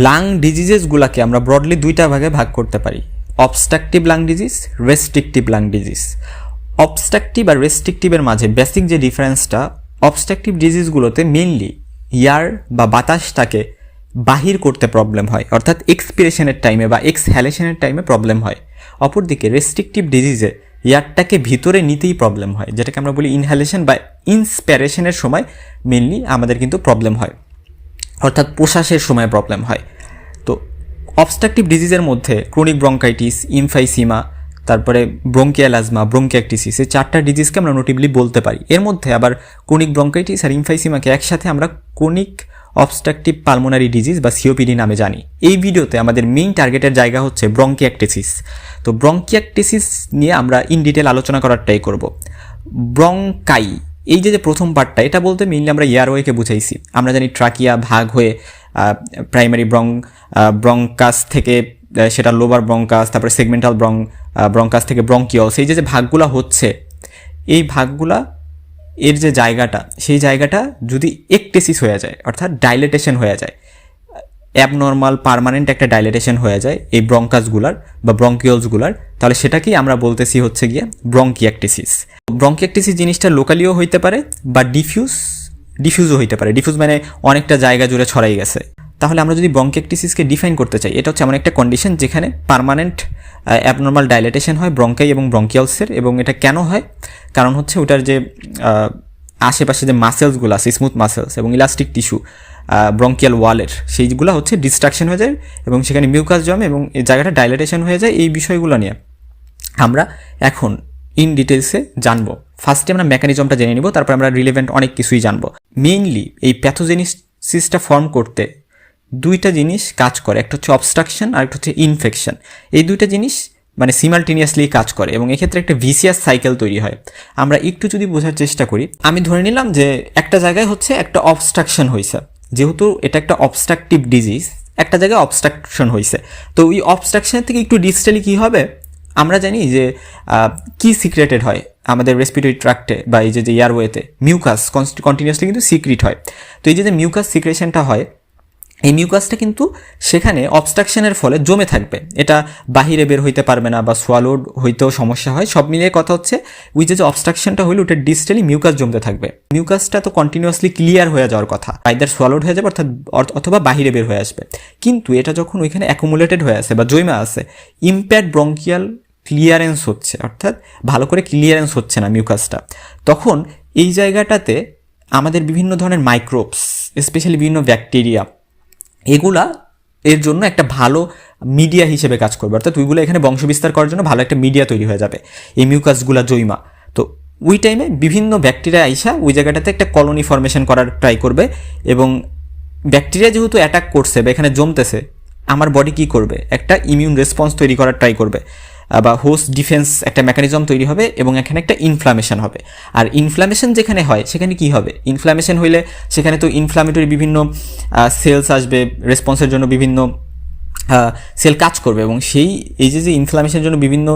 Lung ডিজিজেসগুলোকে আমরা broadly দুইটা ভাগে ভাগ করতে পারি, obstructive lung disease, restrictive lung disease. Obstructive আর রেস্ট্রিকটিভের মাঝে বেসিক যে ডিফারেন্সটা, অবস্ট্রাকটিভ ডিজিজগুলোতে মেইনলি এয়ার বা বাতাসটাকে বাহির করতে প্রবলেম হয়, অর্থাৎ এক্সপিরেশনের টাইমে বা এক্সহ্যালেশনের টাইমে প্রবলেম হয়। অপরদিকে রেস্ট্রিকটিভ ডিজিজে এয়ারটাকে ভিতরে নিতেই প্রবলেম হয়, যেটাকে আমরা বলি ইনহ্যালেশন বা ইন্সপিরেশনের সময় মেইনলি আমাদের কিন্তু প্রবলেম হয়, অর্থাৎ প্রশ্বাসের সময় প্রবলেম হয়। তো অবস্ট্রাকটিভ ডিজিজের মধ্যে ক্রনিক ব্রঙ্কাইটিস, ইমফাইসিমা, তারপরে ব্রঙ্কিয়াল অ্যাজমা, ব্রঙ্কিয়াকটিসিস, এই 4টা ডিজিজকে আমরা নোটেবলি বলতে পারি। এর মধ্যে আবার ক্রনিক ব্রঙ্কাইটিস আর ইমফাইসিমাকে একসাথে আমরা ক্রনিক অবস্ট্রাকটিভ পালমোনারি ডিজিজ বা সিওপিডি নামে জানি। এই ভিডিওতে আমাদের মেইন টার্গেটের জায়গা হচ্ছে ব্রঙ্কিয়াকটিসিস। তো ব্রঙ্কিয়াকটিসিস নিয়ে আমরা ইন ডিটেল আলোচনা করার ট্রাই করব। ব্রঙ্কাই, এই যে প্রথম পার্টটা, এটা বলতে মেইনলি আমরা এয়ারওয়েকে বুঝাইছি। আমরা জানি ট্রাকিয়া ভাগ হয়ে প্রাইমারি ব্রঙ্কাস থেকে সেটা লোবার ব্রঙ্কাস, তারপরে সেগমেন্টাল ব্রঙ্কাস থেকে ব্রঙ্কিওলস, এই যে ভাগগুলা হচ্ছে, এই ভাগগুলা এর যে জায়গাটা, সেই জায়গাটা যদি একটেসিস হয়ে যায়, অর্থাৎ ডাইলেটেশন হয়ে যায়, অ্যাবনর্মাল পার্মানেন্ট একটা ডাইলেটেশন হয়ে যায় এই ব্রঙ্কাসগুলার বা ব্রঙ্কিওলসগুলার, তাহলে সেটাকেই আমরা বলতেছি হচ্ছে গিয়ে ব্রঙ্কিয়াকটিসিস। ব্রঙ্কিয়াকটিসিস জিনিসটা লোকালিও হইতে পারে বা ডিফিউজও হইতে পারে। ডিফিউজ মানে অনেকটা জায়গা জুড়ে ছড়াই গেছে। তাহলে আমরা যদি ব্রঙ্কিয়াকটিসিসকে ডিফাইন করতে চাই, এটা হচ্ছে এমন একটা কন্ডিশন যেখানে পার্মানেন্ট অ্যাবনর্মাল ডাইলেটেশন হয় ব্রঙ্কাই এবং ব্রঙ্কিওলসের। এবং এটা কেন হয়? কারণ হচ্ছে ওটার যে আশেপাশে যে মাসেলসগুলো আছে, স্মুথ মাসেলস এবং ইলাস্টিক টিস্যু ব্রঙ্কিয়াল ওয়ালের, সেইগুলো হচ্ছে ডিস্ট্রাকশন হয়ে যায় এবং সেখানে মিউকাস জমে এবং এই জায়গাটা ডাইলেটেশন হয়ে যায়। এই বিষয়গুলো নিয়ে আমরা এখন ইন ডিটেলসে জানবো। ফার্স্টে আমরা মেকানিজমটা জেনে নিব, তারপর আমরা রিলেভেন্ট অনেক কিছুই জানবো। মেইনলি এই প্যাথোজেনিসিসটা ফর্ম করতে দুইটা জিনিস কাজ করে, একটা হচ্ছে অবস্ট্রাকশন আর একটা হচ্ছে ইনফেকশন। এই দুইটা জিনিস মানে সিমালটেনিয়াসলি কাজ করে এবং এক্ষেত্রে একটা ভিসিয়াস সাইকেল তৈরি হয়। আমরা একটু যদি বোঝার চেষ্টা করি, আমি ধরে নিলাম যে একটা জায়গায় হচ্ছে একটা অবস্ট্রাকশন হয়েছে, যেহেতু এটা একটা অবস্ট্রাকটিভ ডিজিজ, একটা জায়গায় অবস্ট্রাকশন হয়েছে। তো ওই অবস্ট্রাকশনের থেকে একটু ডিস্টালি কী হবে, আমরা জানি যে কি সিক্রেটেড হয় আমাদের রেসপিরেটরি ট্র্যাক্টে বা এই যে এয়ারওয়েতে, মিউকাস কন্টিনিউয়াসলি কিন্তু সিক্রেট হয়। তো এই যে মিউকাস সিক্রেশনটা হয়, এই মিউকাসটা কিন্তু সেখানে অবস্ট্রাকশনের ফলে জমে থাকবে, এটা বাহিরে বের হইতে পারবে না বা সোয়ালোড হইতেও সমস্যা হয়। সব মিলিয়ে কথা হচ্ছে ওই যে অবস্ট্রাকশনটা হইলে ওটা ডিস্টালি মিউকাস জমতে থাকবে। মিউকাসটা তো কন্টিনিউয়াসলি ক্লিয়ার হয়ে যাওয়ার কথা, আইদার সোয়ালোড হয়ে যাবে অথবা বাহিরে বের হয়ে আসবে। কিন্তু এটা যখন ওইখানে অ্যাকুমুলেটেড হয়ে আছে বা জমে আছে, ইম্প্যাক্ট ব্রঙ্কিয়াল ক্লিয়ারেন্স হচ্ছে, অর্থাৎ ভালো করে ক্লিয়ারেন্স হচ্ছে না মিউকাসটা, তখন এই জায়গাটাতে আমাদের বিভিন্ন ধরনের মাইক্রোবস, স্পেশালি বিভিন্ন ব্যাকটেরিয়া, এগুলা এর জন্য একটা ভালো মিডিয়া হিসেবে কাজ করবে, অর্থাৎ ওইগুলো এখানে বংশবিস্তার করার জন্য ভালো একটা মিডিয়া তৈরি হয়ে যাবে এই মিউকাসগুলা জৈমা। তো ওই টাইমে বিভিন্ন ব্যাকটেরিয়া আইসা ওই জায়গাটাতে একটা কলোনি ফর্মেশন করার ট্রাই করবে এবং ব্যাকটেরিয়া যেহেতু অ্যাটাক করছে বা এখানে জমতেছে, আমার বডি কী করবে, একটা ইমিউন রেসপন্স তৈরি করার ট্রাই করবে বা হোস্ট ডিফেন্স একটা মেকানিজম তৈরি হবে এবং এখানে একটা ইনফ্লামেশন হবে। আর ইনফ্লামেশন যেখানে হয় সেখানে কি হবে, ইনফ্লামেশন হইলে সেখানে তো ইনফ্লামেটরি বিভিন্ন সেলস আসবে, রেসপন্সের জন্য বিভিন্ন সেল কাজ করবে এবং এই যে ইনফ্লামেশনের জন্য বিভিন্ন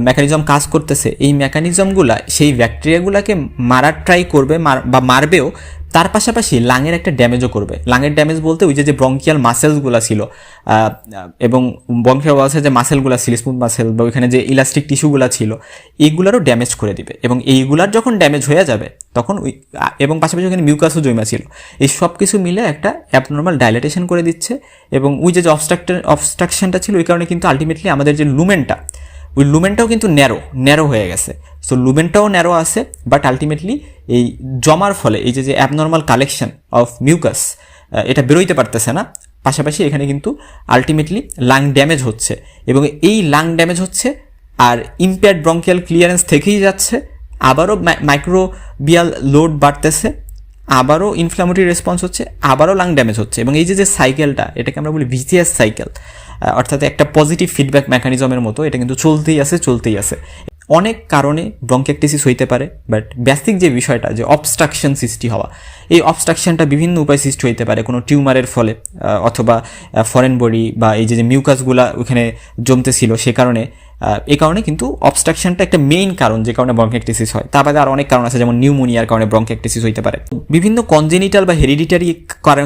মেকানিজম কাজ করতেছে, এই মেকানিজমগুলা সেই ব্যাকটেরিয়াগুলোকে মারার ট্রাই করবে বা মারবেও, তার পাশাপাশি লাঙের একটা ড্যামেজও করবে। লাঙের ড্যামেজ বলতে ওই যে ব্রঙ্কিয়াল মাসেলসগুলো ছিল এবং ব্রঙ্কিয়াল ওয়ালসের যে মাসেলগুলো ছিল, স্মুথ মাসেল বা ওইখানে যে ইলাস্টিক টিস্যুগুলো ছিল, এইগুলারও ড্যামেজ করে দিবে। এবং এইগুলার যখন ড্যামেজ হয়ে যাবে তখন এবং পাশাপাশি ওখানে মিউকাসও জমা ছিল, এই সব কিছু মিলে একটা অ্যাবনর্মাল ডাইলেটেশন করে দিচ্ছে। এবং ওই যে অবস্ট্রাকশনটা ছিল, ওই কারণে কিন্তু আলটিমেটলি আমাদের যে লুমেনটা, ওই লুমেনটাও কিন্তু ন্যারো হয়ে গেছে। সো লুমেনটাও ন্যারো আছে, বাট আলটিমেটলি এই জমার ফলে এই যে অ্যাবনর্মাল কালেকশন অফ মিউকাস, এটা বেরোইতে পারতেছে না। পাশাপাশি এখানে কিন্তু আলটিমেটলি লাং ড্যামেজ হচ্ছে এবং এই লাং ড্যামেজ হচ্ছে আর ইম্পেয়ার্ড ব্রঙ্কিয়াল ক্লিয়ারেন্স থেকেই যাচ্ছে, আবারও মাইক্রোবিয়াল লোড বাড়তেছে, আবারও ইনফ্লামেটরি রেসপন্স হচ্ছে, আবারও লাং ড্যামেজ হচ্ছে। এবং এই যে সাইকেলটা, এটাকে আমরা বলি ভিসিয়াস সাইকেল, অর্থাৎ একটা পজিটিভ ফিডব্যাক মেকানিজমের মতো এটা কিন্তু চলতেই আছে। অনেক কারণে ব্রঙ্কিয়াকটিসিস হইতে পারে, বাট বেসিক যে বিষয়টা যে অবস্ট্রাকশন সৃষ্টি হওয়া, এই অবস্ট্রাকশনটা বিভিন্ন উপায় সৃষ্টি হইতে পারে, কোনো টিউমারের ফলে অথবা ফরেন বডি বা এই যে মিউকাসগুলা ওখানে জমতেছিল সে কারণে, এই কারণে কিন্তু অবস্ট্রাকশনটা একটা মেইন কারণ যে কারণে ব্রঙ্কিয়েক্টাসিস হয়। তার বাদে আর অনেক কারণ আছে, যেমন নিউমোনিয়ার কারণে ব্রঙ্কিয়েক্টাসিস হইতে পারে। বিভিন্ন কনজেনিটাল বা হেরিডিটারি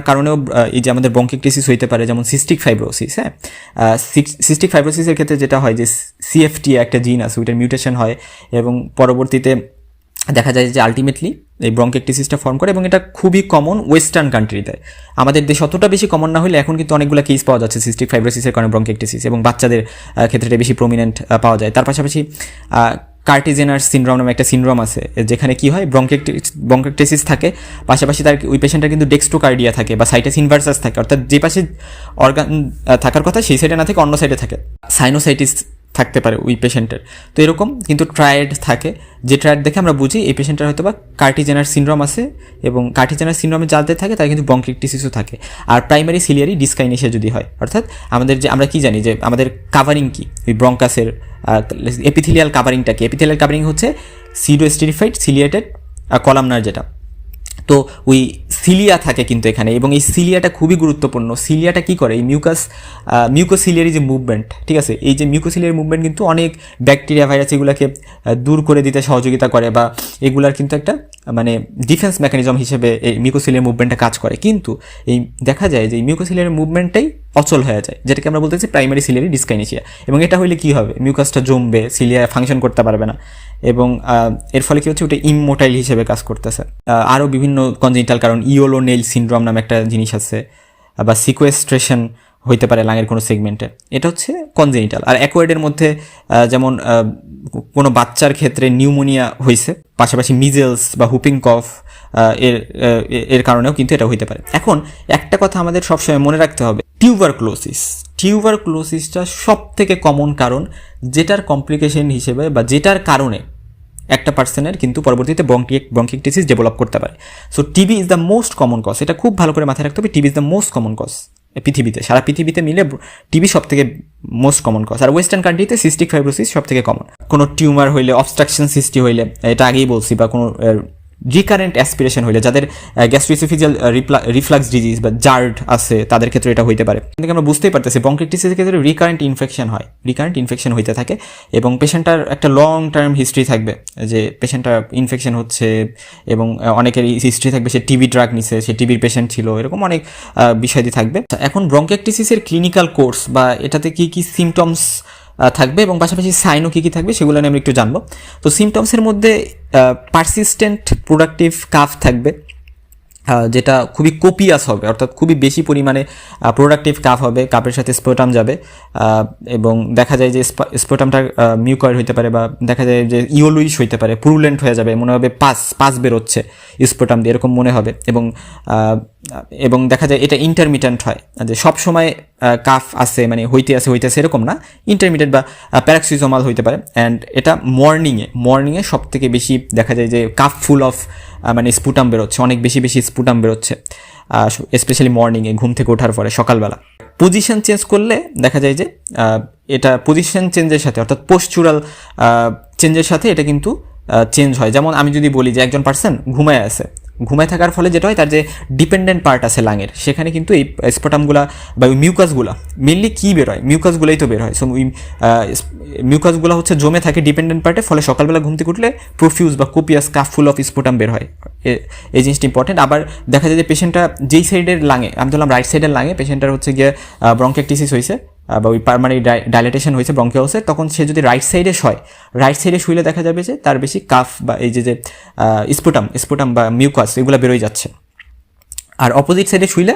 কারণেও এই যে আমাদের ব্রঙ্কিয়েক্টাসিস হইতে পারে, যেমন সিস্টিক ফাইব্রোসিস। হ্যাঁ, সিস্টিক ফাইব্রোসিসের ক্ষেত্রে যেটা হয় যে সিএফটি একটা জিন আছে, ওইটার মিউটেশন হয় এবং পরবর্তীতে দেখা যায় যে আলটিমেটলি এই ব্রঙ্কিয়েক্টাসিসটা ফর্ম করে, এবং এটা খুবই কমন ওয়েস্টার্ন কান্ট্রিতে। আমাদের দেশে অতটা বেশি কমন না হলে এখন কিন্তু অনেকগুলো কেস পাওয়া যাচ্ছে সিস্টিক ফাইব্রোসিসের কারণে ব্রঙ্কিয়েক্টাসিস, এবং বাচ্চাদের ক্ষেত্রে এটা বেশি প্রমিনেন্ট পাওয়া যায়। তার পাশাপাশি কার্টিজেনার সিনড্রোম নামে একটা সিনড্রোম আছে, যেখানে কি হয় ব্রঙ্কিয়েক্টাসিস থাকে, পাশাপাশি তার ওই পেশেন্টের কিন্তু ডেক্সট্রোকার্ডিয়া থাকে বা সাইটাস ইনভার্সাস থাকে, অর্থাৎ যে পাশে অর্গান থাকার কথা সেই সাইডে না থেকে অন্য সাইডে থাকে, সাইনোসাইটিস থাকতে পারে ওই পেশেন্টের। তো এরকম কিন্তু ট্রায়েড থাকে, যে ট্রায়েড দেখে আমরা বুঝি এই পেশেন্টের হয়তো বা কার্টিজেনার সিনড্রোম আছে, এবং কার্টিজেনার সিনড্রোমে যাদের থাকে তার কিন্তু ব্রঙ্কিয়েক্টাসিসও থাকে। আর প্রাইমারি সিলিয়ারি ডিসকাইনেশিয়া যদি হয়, অর্থাৎ আমাদের যে আমরা কি জানি যে আমাদের কাভারিং কি, ওই ব্রঙ্কাসের এপিথেলিয়াল কাভারিংটা কি? এপিথেলিয়াল কাভারিং হচ্ছে সিডোস্টেরিফাইড সিলিয়েটেড কলামনার, যেটা তো ওই সিলিয়া থাকে কিন্তু এখানে, এবং এই সিলিয়াটা খুবই গুরুত্বপূর্ণ। সিলিয়াটা কি করে? এই মিউকোসিলিয়ারি যে মুভমেন্ট, ঠিক আছে, এই যে মিউকোসিলিয়ারি মুভমেন্ট কিন্তু অনেক ব্যাকটেরিয়া ভাইরাস এগুলোকে দূর করে দিতে সহযোগিতা করে, বা এগুলার কিন্তু একটা মানে ডিফেন্স মেকানিজম হিসেবে এই মিউকোসিলিয়ারি মুভমেন্টটা কাজ করে। কিন্তু এই দেখা যায় যে এই মিউকোসিলিয়ারি মুভমেন্টটাই অচল হয়ে যায়, যেটাকে আমরা বলতেছি প্রাইমারি সিলিয়ারি ডিসকাইনেশিয়া। এবং এটা হইলে কি হবে? মিউকাসটা জমবে, সিলিয়া ফাংশন করতে পারবে না, এবং এর ফলে কি হচ্ছে, ওটা ইমমোটাইল হিসেবে কাজ করতেছে। আরও বিভিন্ন কনজেনিটাল কারণ, ইয়োলো নেইল সিনড্রোম নামে একটা জিনিস আছে, বা সিকোয়েস্ট্রেশন হইতে পারে লাঙের কোনো সেগমেন্টে, এটা হচ্ছে কনজেনিটাল। আর অ্যাকোয়ার্ডের মধ্যে যেমন কোনো বাচ্চার ক্ষেত্রে নিউমোনিয়া হয়েছে, পাশাপাশি মিজেলস বা হুপিং কফ এর কারণেও কিন্তু এটা হইতে পারে। এখন একটা কথা আমাদের সবসময় মনে রাখতে হবে, টিউবারক্লোসিসটা সব থেকে কমন কারণ, যেটার কমপ্লিকেশন হিসেবে বা যেটার কারণে একটা পার্সনের কিন্তু পরবর্তীতে ব্রঙ্কিয়েক্টাসিস ডেভেলপ করতে পারে। So TB is the most common cause, এটা খুব ভালো করে মাথায় রাখতে হবে। TB is the most common cause পৃথিবীতে, সারা পৃথিবীতে মিলে টিবি সব থেকে মোস্ট কমন কজ। আর ওয়েস্টার্ন কান্ট্রিতে সিস্টিক ফাইব্রোসিস সব থেকে কমন। কোনো টিউমার হইলে, অবস্ট্রাকশন সৃষ্টি হইলে, এটা আগেই বলছি, বা কোনো রিকারেন্ট অ্যাসপিরেশন হইলে, যাদের গ্যাস্ট্রোইসোফেজিয়াল রিফ্লাক্স ডিজিজ বা জার্ড আছে তাদের ক্ষেত্রে এটা হইতে পারে। কিন্তু আমরা বুঝতেই পারতেছি ব্রঙ্কিয়েক্টাসিসের ক্ষেত্রে রিকারেন্ট ইনফেকশন হইতে থাকে, এবং পেশেন্টটার একটা লং টার্ম হিস্ট্রি থাকবে যে পেশেন্টটা ইনফেকশন হচ্ছে, এবং অনেকের হিস্ট্রি থাকবে সে টিবি ড্রাগ নিছে, সে টিবির পেশেন্ট ছিল, এরকম অনেক বিষয়টি থাকবে। এখন ব্রঙ্কিয়েক্টাসিসের ক্লিনিক্যাল কোর্স বা এটাতে কি কি সিমটমস থাকবে এবং পাশাপাশি সাইনও কী কী থাকবে সেগুলো নিয়ে আমরা একটু জানবো। তো সিমটমসের মধ্যে পারসিস্টেন্ট প্রোডাক্টিভ কাফ থাকবে, যেটা খুবই কোপিয়াস হবে, অর্থাৎ খুবই বেশি পরিমাণে প্রোডাক্টিভ কাফ হবে, কাপের সাথে স্পোটাম যাবে, এবং দেখা যায় যে স্পোটামটা মিউকয়েড হইতে পারে, বা দেখা যায় যে ইওলুইশ হইতে পারে, পুরুলেন্ট হয়ে যাবে, মনে হবে পাস বেরোচ্ছে স্পোটাম দিয়ে, এরকম মনে হবে। এবং দেখা যায় এটা ইন্টারমিটেন্ট হয়, যে সব সময় কাফ আছে মানে হইতে আছে এরকম না, ইন্টারমিটেন্ট বা প্যারাক্সিজোমাল হইতে পারে। অ্যান্ড এটা মর্নিংয়ে সব থেকে বেশি দেখা যায় যে কাফ ফুল অফ মানে স্পুটাম বেরোচ্ছে, অনেক বেশি স্পুটাম বেরোচ্ছে, স্পেশালি মর্নিংয়ে ঘুম থেকে ওঠার পরে সকালবেলা। পজিশন চেঞ্জ করলে দেখা যায় যে এটা পজিশন চেঞ্জের সাথে, অর্থাৎ পোস্চুরাল চেঞ্জের সাথে এটা কিন্তু চেঞ্জ হয়। যেমন আমি যদি বলি যে একজন পার্সন ঘুমায় থাকার ফলে যেটা হয়, তার যে ডিপেন্ডেন্ট পার্ট আছে লাঙের, সেখানে কিন্তু এই স্পোটামগুলা বা ওই মিউকাসগুলা মেনলি কী বের হয়, মিউকাসগুলাই তো বের হয়। সো ওই মিউকাসগুলো হচ্ছে জমে থাকে ডিপেন্ডেন্ট পার্টে, ফলে সকালবেলা ঘুম থেকে উঠলে প্রফিউজ বা কোপিয়াস কাফ ফুল অফ স্পোটাম বের হয়। এই জিনিসটা ইম্পর্টেন্ট। আবার দেখা যায় যে পেশেন্টটা যেই সাইডের লাঙে, আমি বললাম রাইট সাইডের লাঙে পেশেন্টার হচ্ছে গিয়ে ব্রঙ্কিয়েক্টাসিস হয়েছে বা ওই পারমানেন্ট ডাইলেটেশন হয়েছে ব্রঙ্কিওলসে, তখন সে যদি রাইট সাইডে শুইলে দেখা যাবে যে তার বেশি কাফ বা এই যে স্পুটাম বা মিউকাস এগুলো বেরোয় যাচ্ছে। আর অপোজিট সাইডে শুইলে,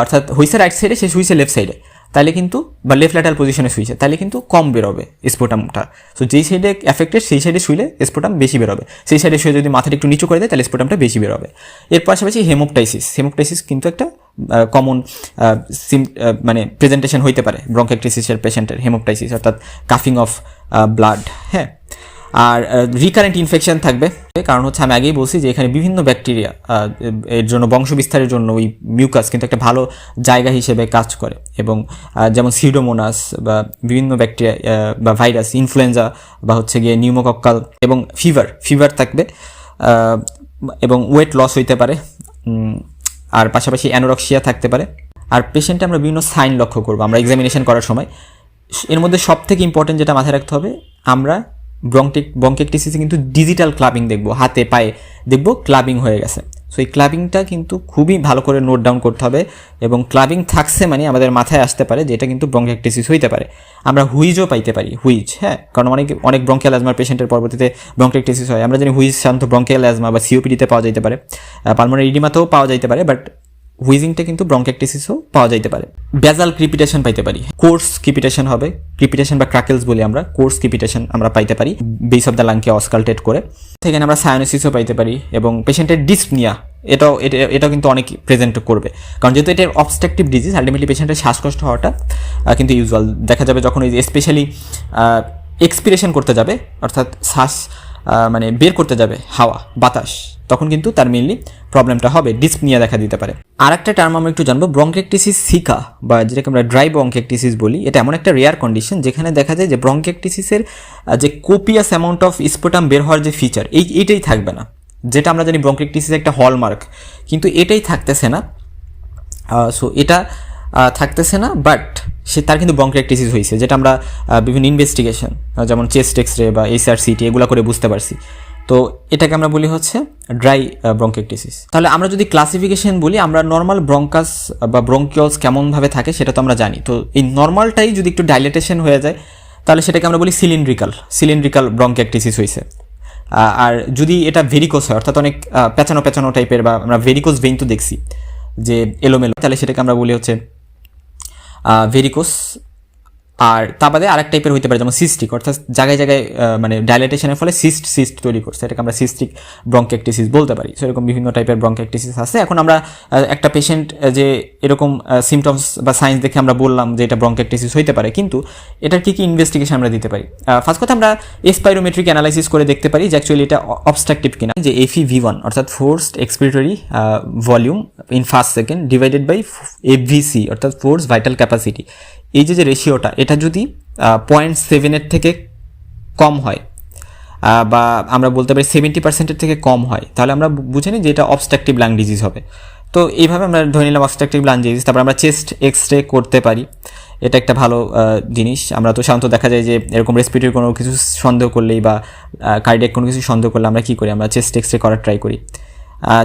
অর্থাৎ হইছে রাইট সাইডে, সে শুইছে লেফট সাইডে, তাহলে কিন্তু বা লেফট ল্যাটারাল পজিশনে শুইছে, তাহলে কিন্তু কম বেরোবে স্পোটামটা। সো যেই সাইডে অ্যাফেক্টেড সেই সাইডে শুইলে স্পোটাম বেশি বেরোবে, সেই সাইডে শুয়ে যদি মাথাটা একটু নিচু করে দেয় তাহলে স্পোটামটা বেশি বেরোবে। এর পাশাপাশি হেমোপটাইসিস কিন্তু একটা কমন মানে প্রেজেন্টেশন হইতে পারে ব্রঙ্কিয়েক্টাসিসের পেশেন্টের, হেমোপটাইসিস অর্থাৎ কাফিং অফ ব্লাড। হ্যাঁ, আর রিকারেন্ট ইনফেকশন থাকবে, কারণ হচ্ছে আমি আগেই বলছি যে এখানে বিভিন্ন ব্যাকটেরিয়া এর জন্য বংশবিস্তারের জন্য ওই মিউকাস কিন্তু একটা ভালো জায়গা হিসেবে কাজ করে, এবং যেমন সিউডোমোনাস বা বিভিন্ন ব্যাকটেরিয়া বা ভাইরাস, ইনফ্লুয়েঞ্জা বা হচ্ছে গিয়ে নিউমোকক্কাল, এবং ফিভার থাকবে, এবং ওয়েট লস হইতে পারে, আর পাশাপাশি অ্যানোরক্সিয়া থাকতে পারে। আর পেশেন্টে আমরা বিভিন্ন সাইন লক্ষ্য করবো আমরা এক্সামিনেশন করার সময়। এর মধ্যে সবথেকে ইম্পর্টেন্ট যেটা মাথায় রাখতে হবে, আমরা ব্রঙ্কিয়েক্টাসিসে কিন্তু ডিজিটাল ক্লাবিং দেখব, হাতে পায়ে দেখব ক্লাবিং হয়ে গেছে। সো এই ক্লাবিংটা কিন্তু খুবই ভালো করে নোট ডাউন করতে হবে, এবং ক্লাবিং থাকছে মানে আমাদের মাথায় আসতে পারে যে এটা কিন্তু ব্রঙ্কিয়েক্টাসিস হইতে পারে। আমরা হুইজও পাইতে পারি, হুইজ, হ্যাঁ, কারণ অনেক ব্রঙ্কিয়াল অ্যাজমার পেশেন্টের পরবর্তীতে ব্রঙ্কিয়েক্টাসিস হয়। আমরা জানি হুইজ সাধারণত ব্রঙ্কিয়াল অ্যাজমা বা সিওপিডিতে পাওয়া যেতে পারে, পালমোনারি ইডিমাতেও পাওয়া যেতে পারে, বাট হুইজিংটা কিন্তু ব্রঙ্কিয়েক্টাসিসও পাওয়া যেতে পারে। বেজাল ক্রিপিটেশন পাইতে পারি, কোর্স ক্রিপিটেশন হবে, ক্রিপিটেশন বা ক্র্যাকেলস বলি আমরা, কোর্স ক্রিপিটেশন আমরা পাইতে পারি বেস অফ দ্য লাংকে অসকালটেট করে। সেখানে আমরা সায়ানোসিসও পাইতে পারি, এবং পেশেন্টের ডিসপনিয়া এটাও কিন্তু অনেক প্রেজেন্ট করবে, কারণ যেহেতু এটা অবস্ট্রাকটিভ ডিজিজ, আলটিমেটলি পেশেন্টের শ্বাসকষ্ট হওয়াটা কিন্তু ইউজুয়াল দেখা যাবে যখন এই স্পেশালি এক্সপিরেশন করতে যাবে, অর্থাৎ শ্বাস মানে বের করতে যাবে হাওয়া বাতাস, তখন কিন্তু তার মেইনলি প্রবলেমটা হবে, ডিসপনিয়া দেখা দিতে পারে। আর একটা টার্ম আমরা একটু জানবো, ব্রঙ্কিয়েক্টাসিস সিকা, বা যেটাকে আমরা ড্রাই ব্রঙ্কিয়েক্টাসিস বলি। এটা এমন একটা রেয়ার কন্ডিশন যেখানে দেখা যায় যে ব্রঙ্কিয়েক্টাসিসের যে কোপিয়াস অ্যামাউন্ট অফ স্পুটাম বের হওয়ার যে ফিচার, এইটাই থাকবে না, যেটা আমরা জানি ব্রঙ্কিয়েক্টাসিসের একটা হলমার্ক, কিন্তু এটাই থাকতেছে না। সো এটা থাকতেছে না, বাট তার কিন্তু ব্রঙ্কিয়েক্টাসিস হয়েছে, যেটা আমরা বিভিন্ন ইনভেস্টিগেশন যেমন চেস্ট এক্সরে বা HRCT এগুলো করে বুঝতে পারছি। তো এটাকে আমরা বলি হচ্ছে ড্রাই ব্রঙ্কিয়েক্টাসিস। তাহলে আমরা যদি ক্লাসিফিকেশন বলি, আমরা নর্মাল ব্রঙ্কাস বা ব্রঙ্কিওলস কেমনভাবে থাকে সেটা তো আমরা জানি। তো এই নর্মালটাই যদি একটু ডাইলেটেশন হয়ে যায়, তাহলে সেটাকে আমরা বলি সিলিন্ড্রিক্যাল ব্রঙ্কিয়েক্টাসিস হয়েছে। আর যদি এটা ভেরিকোস হয়, অর্থাৎ অনেক পেঁচানো টাইপের, বা আমরা ভেরিকোস ভেইন তো দেখছি যে এলোমেলো, তাহলে সেটাকে আমরা বলি হচ্ছে ভেরিকোস। আর তা বাদে আরেক টাইপের হইতে পারে যেমন সিস্টিক, অর্থাৎ জায়গায় মানে ডাইলেটেশনের ফলে সিস্ট তৈরি করছে, এটাকে আমরা সিস্টিক ব্রঙ্কিয়েক্টাসিস বলতে পারি। সো এরকম বিভিন্ন টাইপের ব্রঙ্কিয়েক্টাসিস আছে। এখন আমরা একটা পেশেন্ট যে এরকম সিমটমস বা সাইন্স দেখে আমরা বললাম যে এটা ব্রঙ্কিয়েক্টাসিস হইতে পারে, কিন্তু এটার কি ইনভেস্টিগেশন আমরা দিতে পারি? ফার্স্ট কথা আমরা স্পাইরোমেট্রিক অ্যানালাইসিস করে দেখতে পারি যে অ্যাকচুয়ালি এটা অবস্ট্রাকটিভ কিনা। যে FEV1 অর্থাৎ forced expiratory volume in first second divided by FVC অর্থাৎ ফোর্স ভাইটাল ক্যাপাসিটি, এই যে রেশিওটা, এটা যদি 0.7 থেকে কম হয়, বা আমরা বলতে পারি 70% থেকে কম হয়, তাহলে আমরা বুঝে নিই যে এটা অবস্ট্রাকটিভ লাং ডিজিজ হবে। তো এইভাবে আমরা ধরে নিলাম অবস্ট্রাকটিভ লাং ডিজিজ। তারপর আমরা চেস্ট এক্সরে করতে পারি, এটা একটা ভালো জিনিস। আমরা তো সাধারণত দেখা যায় যে এরকম রেসপিরেটরি কোনো কিছু সন্দেহ করলেই বা কার্ডিয়াক কোনো কিছু সন্দেহ করলে আমরা কী করি, আমরা চেস্ট এক্সরে করার ট্রাই করি।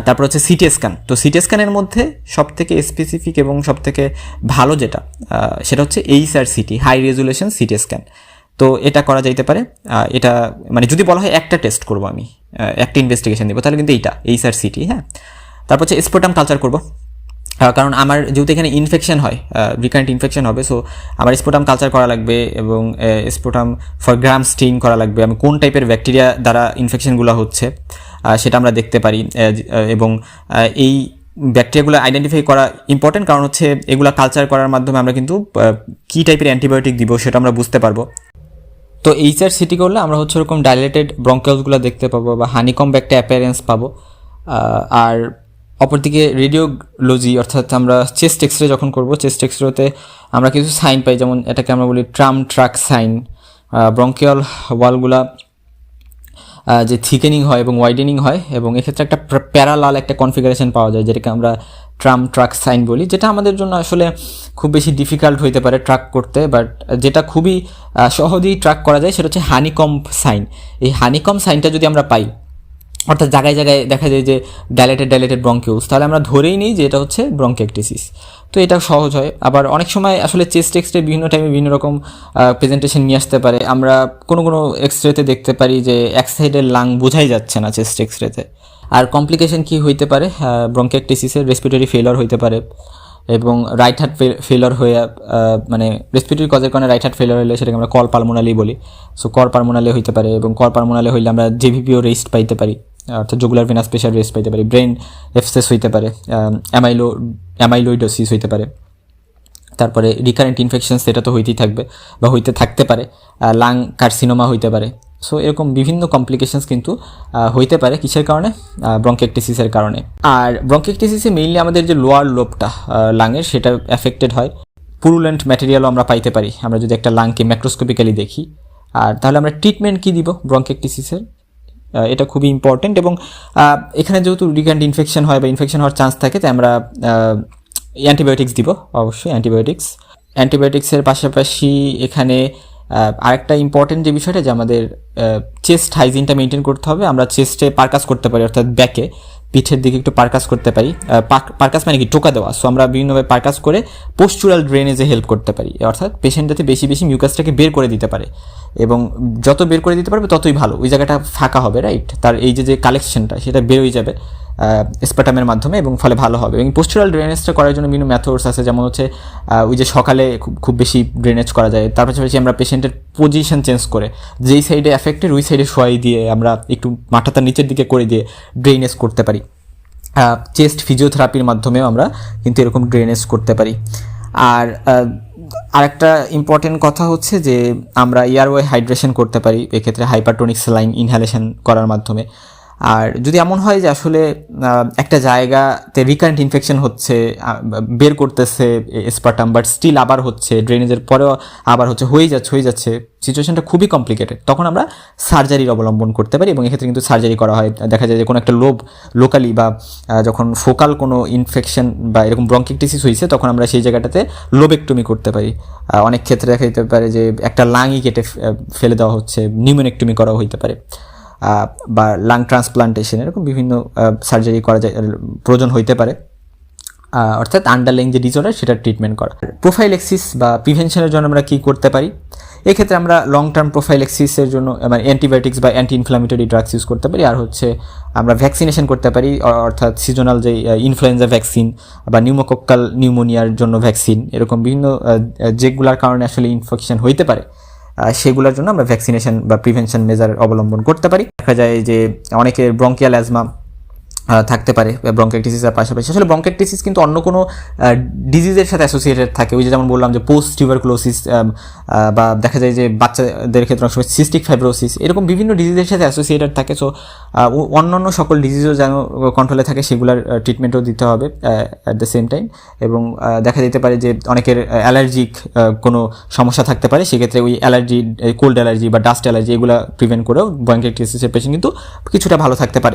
তারপর হচ্ছে সিটি স্ক্যান। তো সিটি স্ক্যানের মধ্যে সবথেকে স্পেসিফিক এবং সবথেকে ভালো যেটা, সেটা হচ্ছে HRCT, high resolution CT scan. তো এটা করা যাইতে পারে। এটা মানে যদি বলা হয় একটা টেস্ট করব আমি, একটা ইনভেস্টিগেশন দেবো, তাহলে কিন্তু এইটা HRCT। হ্যাঁ, তারপর হচ্ছে স্পুটাম কালচার করব, কারণ আমার যেহেতু এখানে ইনফেকশন হয়, রিকারেন্ট ইনফেকশন হবে, সো আমার স্পুটাম কালচার করা লাগবে, এবং স্পুটাম ফর গ্রাম স্টেইন করা লাগবে। আমি কোন টাইপের ব্যাকটেরিয়া দ্বারা ইনফেকশনগুলো হচ্ছে সেটা আমরা দেখতে পারি, এবং এই ব্যাকটেরিয়াগুলো আইডেন্টিফাই করা ইম্পর্টেন্ট, কারণ হচ্ছে এগুলো কালচার করার মাধ্যমে আমরা কিন্তু কী টাইপের অ্যান্টিবায়োটিক দিব সেটা আমরা বুঝতে পারবো। তো HRCT করলে আমরা হচ্ছে ওরকম ডাইলেটেড ব্রঙ্কিওলসগুলো দেখতে পাবো, বা হানিকম্ব একটা অ্যাপিয়ারেন্স পাবো। আর অপরদিকে রেডিওলজি, অর্থাৎ আমরা চেস্ট এক্সরে যখন করবো, চেস্ট এক্সরেতে আমরা কিছু সাইন পাই, যেমন এটাকে আমরা বলি ট্রাক সাইন। ব্রঙ্কিয়াল ওয়ালগুলা যে থিকেনিং হয় এবং ওয়াইডেনিং হয়, এবং এক্ষেত্রে একটা প্যারালাল একটা কনফিগারেশন পাওয়া যায়, যেটাকে আমরা ট্রাক সাইন বলি, যেটা আমাদের জন্য আসলে খুব বেশি ডিফিকাল্ট হইতে পারে ট্র্যাক করতে, বাট যেটা খুবই সহজেই ট্র্যাক করা যায় সেটা হচ্ছে হানিকম্ব সাইন। এই হানিকম্ব সাইনটা যদি আমরা পাই, অর্থাৎ জায়গায় দেখা যায় যে ডাইলেটেড ব্রঙ্কিওলস, তাহলে আমরা ধরেই নিই যে এটা হচ্ছে ব্রঙ্কিয়েক্টাসিস। তো এটা সহজ হয়। আবার অনেক সময় আসলে চেস্ট এক্সরে বিভিন্ন টাইমে বিভিন্ন রকম প্রেজেন্টেশন নিয়ে আসতে পারে। আমরা কোনো এক্সরেতে দেখতে পারি যে এক সাইডের লাং বোঝাই যাচ্ছে না চেস্ট এক্সরেতে। আর কমপ্লিকেশন কি হইতে পারে ব্রঙ্কিয়েক্টাসিসের? রেসপিরেটরি ফেলিওর হইতে পারে, এবং রাইট হার্ট ফেলিওর হয়ে, মানে রেসপিরেটরি কজের কারণে রাইট হার্ট ফেলিওর হলে সেটাকে আমরা কল পালমোনালি বলি। সো কল পালমোনালি হইতে পারে, এবং কল পালমোনালি হইলে আমরা জেভিপিও রেস্ট পাইতে পারি, অর্থাৎ জুগুলার ভেনাস প্রেশার রেস্ট পাইতে পারি, ব্রেন এফসেস হইতে পারে, অ্যামাইলোইডোসিস হইতে পারে। তারপরে রিকারেন্ট ইনফেকশন সেটা তো হইতেই থাকবে বা হইতে থাকতে পারে, লাং কার্সিনোমা হইতে পারে। সো এরকম বিভিন্ন কমপ্লিকেশনস কিন্তু হইতে পারে কিসের কারণে? ব্রঙ্কিয়েক্টাসিসের কারণে। আর ব্রঙ্কিয়েক্টাসিসে মেইনলি আমাদের যে লোয়ার লোবটা লাংয়ের, সেটা এফেক্টেড হয়। পুরুলেন্ট ম্যাটেরিয়ালও আমরা পাইতে পারি আমরা যদি একটা লাংকে ম্যাক্রোস্কোপিক্যালি দেখি। আর তাহলে আমরা ট্রিটমেন্ট কী দিব ব্রঙ্কিয়েক্টাসিসের? এটা খুবই ইম্পর্টেন্ট। এবং এখানে যেহেতু রিকারেন্ট ইনফেকশন হয় বা ইনফেকশন হওয়ার চান্স থাকে, তাই আমরা অ্যান্টিবায়োটিক্স দিব, অবশ্যই অ্যান্টিবায়োটিক্সের পাশাপাশি এখানে আরেকটা ইম্পর্টেন্ট যে বিষয়টা, যে আমাদের চেস্ট হাইজিনটা মেনটেন করতে হবে। আমরা চেস্টে পারকাস করতে পারি, অর্থাৎ ব্যাকে পিঠের দিকে একটু পারকাস করতে পারি। পারকাস মানে কি, টোকা দেওয়া। সো আমরা বিভিন্নভাবে পারকাস করে পোস্টুরাল ড্রেনেজে হেল্প করতে পারি, অর্থাৎ পেশেন্ট যাতে বেশি বেশি মিউকাসটাকে বের করে দিতে পারে, এবং যত বের করে দিতে পারবে ততই ভালো, ওই জায়গাটা ফাঁকা হবে, রাইট? তার এই যে কালেকশনটা সেটা বের হয়ে যাবে স্প্যাটামের মাধ্যমে, এবং ফলে ভালো হবে। এবং পোস্টুরাল ড্রেনেজটা করার জন্য বিভিন্ন মেথডস আছে, যেমন হচ্ছে ওই যে সকালে খুব বেশি ড্রেনেজ করা যায়। তার পাশাপাশি আমরা পেশেন্টের পজিশন চেঞ্জ করে, যেই সাইডে অ্যাফেক্টেড ওই সাইডে শোয়াই দিয়ে আমরা একটু মাথাটা নিচের দিকে করে দিয়ে ড্রেনেজ করতে পারি। চেস্ট ফিজিওথেরাপির মাধ্যমেও আমরা কিন্তু এরকম ড্রেনেজ করতে পারি। আর আরেকটা ইম্পর্টেন্ট কথা হচ্ছে যে আমরা এয়ারওয়ে হাইড্রেশন করতে পারি, এক্ষেত্রে হাইপারটোনিক স্যালাইন ইনহ্যালেশন করার মাধ্যমে। আর যদি এমন হয় যে আসলে একটা জায়গাতে রিকারেন্ট ইনফেকশন হচ্ছে, বের করতেছে স্পার্টাম, বাট স্টিল আবার হচ্ছে, ড্রেনেজের পরেও আবার হচ্ছে, হয়ে যাচ্ছে, সিচুয়েশনটা খুবই কমপ্লিকেটেড, তখন আমরা সার্জারির অবলম্বন করতে পারি। এবং এক্ষেত্রে কিন্তু সার্জারি করা হয়। দেখা যায় যে কোনো একটা লোব লোকালি বা যখন ফোকাল কোনো ইনফেকশন বা এরকম ব্রঙ্কিকটিসিস হয়েছে, তখন আমরা সেই জায়গাটাতে লোবেক্টমি করতে পারি। অনেক ক্ষেত্রে দেখা যেতে পারে যে একটা লাংই কেটে ফেলে দেওয়া হচ্ছে, নিউমোনেক্টমি করা হইতে পারে, বা লাং ট্রান্সপ্লান্টেশন, এরকম বিভিন্ন সার্জারি করা যায়, প্রয়োজন হইতে পারে, অর্থাৎ আন্ডারলাইং যে ডিসঅর্ডার সেটার ট্রিটমেন্ট করা। প্রোফাইলেক্সিস বা প্রিভেনশনের জন্য আমরা কী করতে পারি? এক্ষেত্রে আমরা লং টার্ম প্রোফাইলেক্সিসের জন্য মানে অ্যান্টিবায়োটিক্স বা অ্যান্টি ইনফ্লামেটরি ড্রাগস ইউজ করতে পারি। আর হচ্ছে আমরা ভ্যাকসিনেশন করতে পারি, অর্থাৎ সিজনাল যে ইনফ্লুয়েঞ্জা ভ্যাকসিন বা নিউমোকক্কাল নিউমোনিয়ার জন্য ভ্যাকসিন, এরকম বিভিন্ন যেগুলোর কারণে আসলে ইনফেকশন হইতে পারে, সেগুলোর জন্য আমরা ভ্যাকসিনেশন বা প্রিভেনশন মেজার অবলম্বন করতে পারি। দেখা যায় যে অনেকের ব্রঙ্কিয়াল অ্যাজমা থাকতে পারে ব্রঙ্কাইটিসিসের পাশাপাশি। আসলে ব্রঙ্কাইটিসিস কিন্তু অন্য কোনো ডিজিজের সাথে অ্যাসোসিয়েটেড থাকে, ওই যে যেমন বললাম যে পোস্ট টিউবারকুলোসিস, বা দেখা যায় যে বাচ্চাদের ক্ষেত্রে অনেক সময় সিস্টিক ফাইব্রোসিস, এরকম বিভিন্ন ডিজিজের সাথে অ্যাসোসিয়েটেড থাকে। সো অন্যান্য সকল ডিজিজও যেন কন্ট্রোলে থাকে, সেগুলোর ট্রিটমেন্টও দিতে হবে অ্যাট দ্য সেম টাইম। এবং দেখা যেতে পারে যে অনেকের অ্যালার্জিক কোনো সমস্যা থাকতে পারে, সেক্ষেত্রে ওই অ্যালার্জি, কোল্ড অ্যালার্জি বা ডাস্ট অ্যালার্জি, এগুলো প্রিভেন্ট করেও ব্রঙ্কাইটিসিসের পেশেন্ট কিন্তু কিছুটা ভালো থাকতে পারে।